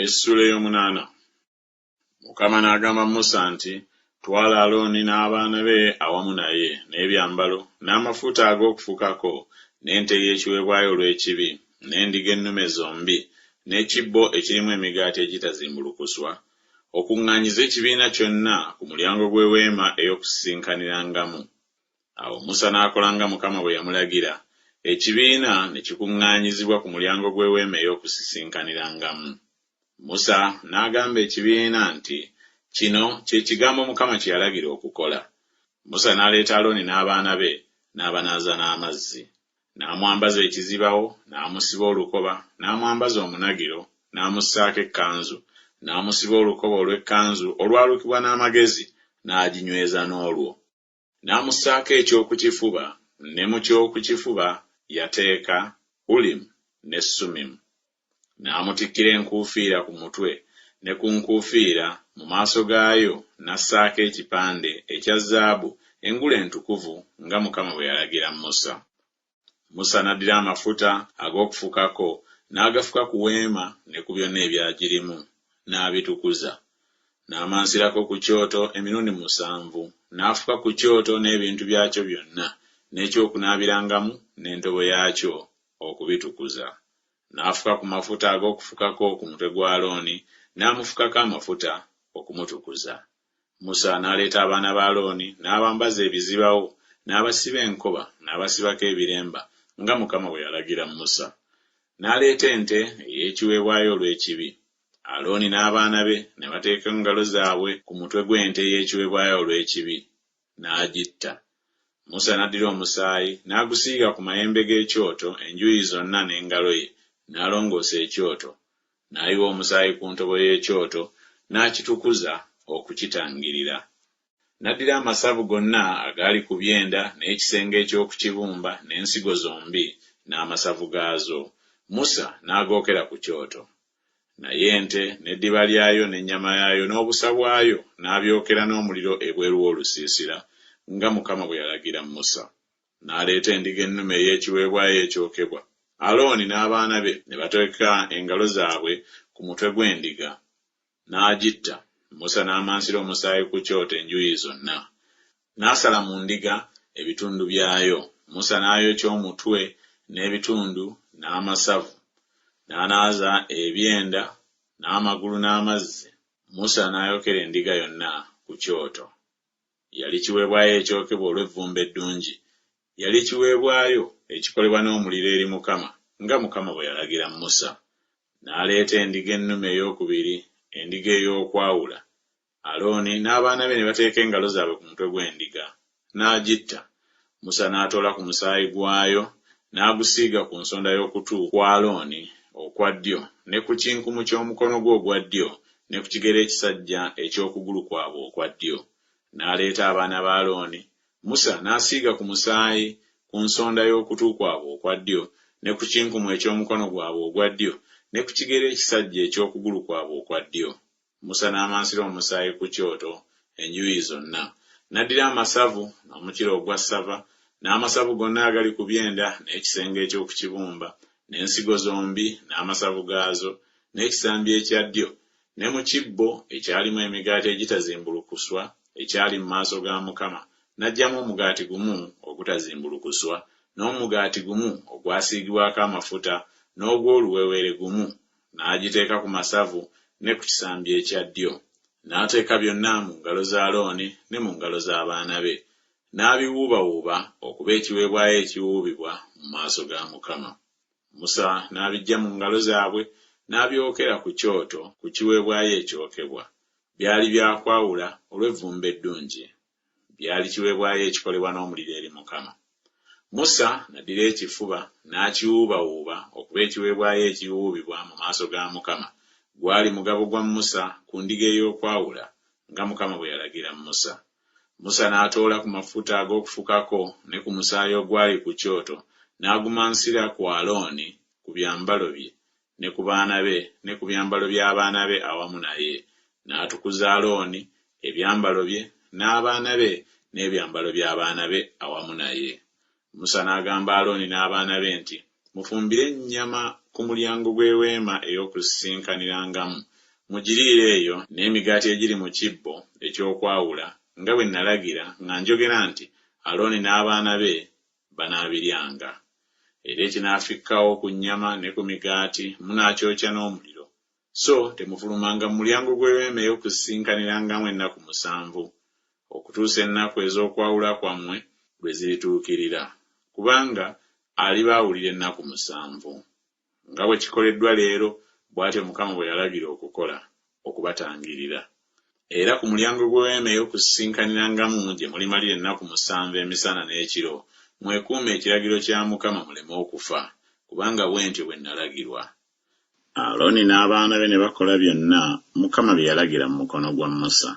Essula ey'omunaana. Mukama n'agamba Musa nti, twala Alooni n'abaana be awamu naye, n'ebyambalo, n'amafuta ag'okufukako, n'ente y'ekiweebwayo olw'ekibi, n'endiga ennume zombi, n'ekibbo ekirimu emigaati egitazimbulukuswa, okuŋŋaanyiza ekibiina kyonna ku mulyango gw'eweema ey'okusisinkanyirangamu. Awo Musa n'akola nga Mukama bwe yamulagira, ekibiina ne kikuŋŋaanyizibwa ku mulyango gw'eweema ey'okusisinkanyirangamu. Musa n'agamba ekibiina nti, kino kye kigambo Mukama kye yalagira okukola. Musa n'aleeta Alooni n'abaana be, n'abanaaza n'amazzi. N'amwambaza ekizibawo, n'amusiba olukoba, n'amwambaza omunagiro, n'amussaako ekkanzu, n'amusiba olukoba olw'ekkanzu olwalukibwa n'amagezi, n'aginyweza n'olwo. N'amussaako ekyokukifuba, ne mu kyokukifuba yateeka Ulimu ne Sumimu. N'amutikkira enkuufiira ku mutwe, ne ku nkuufiira mu maaso gaayo n'assaako ekipande ekya zaabu engule entukuvu nga Mukama bwe yalagira Musa. Musa n'addira amafuta ag'okufukako n'agafuka ku weema ne ku byonna ebyagirimu, n'abitukuza. N'amansirako ku kyoto emirundi 7, n'afuka ku kyoto n'ebintu byakyo byonna, n'ekyokunaabirangamu n'entobo yaakyo okubitukuza. N'afuka ku mafuta ag'okufukako ku mutwe gwa Alooni, n'amufukako amafuta okumutukuza. Musa n'aleeta abaana ba Alooni n'abambaza ebizibawo, n'abasiba enkoba, n'abasibako ebiremba, nga Mukama bwe yalagira Musa. N'aleeta ente ey'ekiweebwayo olw'ekibi. Alooni n'abaana be ne bateeka engalo zaabwe ku mutwe gw'ente ey'ekiweebwayo olw'ekibi, n'agitta. Musa n'addira omusaayi n'agusiiga ku mayembe g'ekyoto enjuuyi zonna n'engalo ye, n'alongoosa ekyoto. N'ayiwa omusaayi ku ntobo y'ekyoto, n'akitukuza okukitangirira. N'addira amasavu gonna agaali ku byenda n'ekisenge eky'okukibumba n'ensigo zombi n'amasavu gaazo. Musa n'agookera ku kyoto. Naye ente n'eddiba lyayo n'ennyama yaayo n'obusa bwayo n'abyokera n'omuliro ebweru w'olusiisira, nga Mukama bwe yalagira Musa. N'aleeta endiga ennume ey'ekiweebwayo ekyokebwa. Alooni n'abaana be ne bateeka engalo zaabwe ku mutwe gw'endiga, n'agitta. Musa n'amansira omusaayi ku kyoto enjuuyi zonna. N'asala mu ndiga ebitundu byayo. Musa n'ayokya omutwe n'ebitundu n'amasavu, n'anaaza ebyenda n'amagulu n'amazzi. Musa n'ayokera endiga yonna ku kyoto. Yali kiweebwayo ekyokebwa olw'evvumbe eddungi. Yali kiweebwayo ekikolebwa n'omuliro eri Mukama, nga Mukama bwe yalagira Musa. N'aleeta endiga ennume ey'okubiri, endiga ey'okwawula. Alooni n'abaana be ne bateeka engalo zaabwe ku mutwe gw'endiga, n'agitta. Musa n'atoola ku musaayi gwayo, n'agusiiga ku nsonda y'okutu kwa Alooni okwa ddyo, ne ku kinkumu ky'omukono gwe ogwa ddyo, ne ku kigere ekisajja eky'okugulu kwabwe okwa ddyo. N'aleeta abaana ba Alooni. Musa n'asiiga ku musaayi ku nsonda y'okutu kwabwe okwa ddyo, ne ku kinkumu eky'omukono gwabwe ogwa ddyo, ne ku kigere ekisajja eky'okugulu kwabwe okwa ddyo. Musa n'amansira omusaayi ku kyoto enjuuyi zonna. N'addira amasavu n'omukira ogwa ssava, n'amasavu gonna agali ku byenda, n'ekisenge eky'okukibumba, n'ensigo zombi n'amasavu gaazo, n'ekisambi ekya ddyo, ne mu kibbo ekyalimu emigaati egitazimbulukuswa ekyali mu maaso ga Mukama, n'aggyamu omugaati gumu ogutazimbulukuswa, n'omugaati gumu ogwasiigibwako amafuta, n'ogw'oluweweere gumu, n'agiteeka ku masavu ne ku kisambi ekya ddyo. N'ateeka byonna mu ngalo za Alooni ne mu ngalo z'abaana be, n'abiwuubawuuba okuba ekiweebwayo ekiwuubibwa mu maaso ga Mukama. Musa n'abiggya mu ngalo zaabwe, n'abyokera ku kyoto ku kiweebwayo ekyokebwa. Byali byakwawula olw'evvumbe eddungi. Byali kiweebwayo ekikolebwa n'omuliro eri Mukama. Musa n'addira ekifuba n'akiwuubawuuba okuba ekiweebwayo ekiwuubibwa mu maaso ga Mukama. Gwali mugabo gwa Musa ku ndiga ey'okwawula, nga Mukama bwe yalagira Musa. Musa n'atoola ku mafuta ag'okufukako ne ku musaayi ogwali ku kyoto, n'agumansira ku Alooni ku byambalo bye, ne ku baana be, ne ku byambalo by'abaana be awamu naye. N'atukuza Alooni, ebyambalo bye, n'abaana be, n'ebyambalo by'abaana be awamu naye. Musa n'agamba Alooni n'abaana be nti, mufumbire ennyama ku mulyango gw'eweema ey'okusinkanirangamu. Mugiriire eyo n'emigaati egiri mu kibbo eky'okwawula nga bwe nalagira nga njogera nti Alooni n'abaana be banaabiryanga. Era ekinaafikkawo ku nnyama ne ku migaati munaakyokya n'omuliro. So temufulumanga mu mulyango gw'eweema ey'okusinkanirangamu ennaku 7 okutuusa ennaku ez'okwawula kwammwe lwe zirituukirira, kubanga aliba awulira ennaku 7. Nga bwe kikoleddwa leero, bw'atyo Mukama bwe yalagira okukola, okubatangirira. Era ku mulyango gw'eweema ey'okusinkanirangamu gye mulimalira ennaku 7 emisana n'ekiro, mwekuume ekiragiro kya Mukama muleme okufa, kubanga bw'entyo bwe nalagirwa. Alooni n'abaana be ne bakola byonna Mukama bye yalagira mu mukono gwa Musa.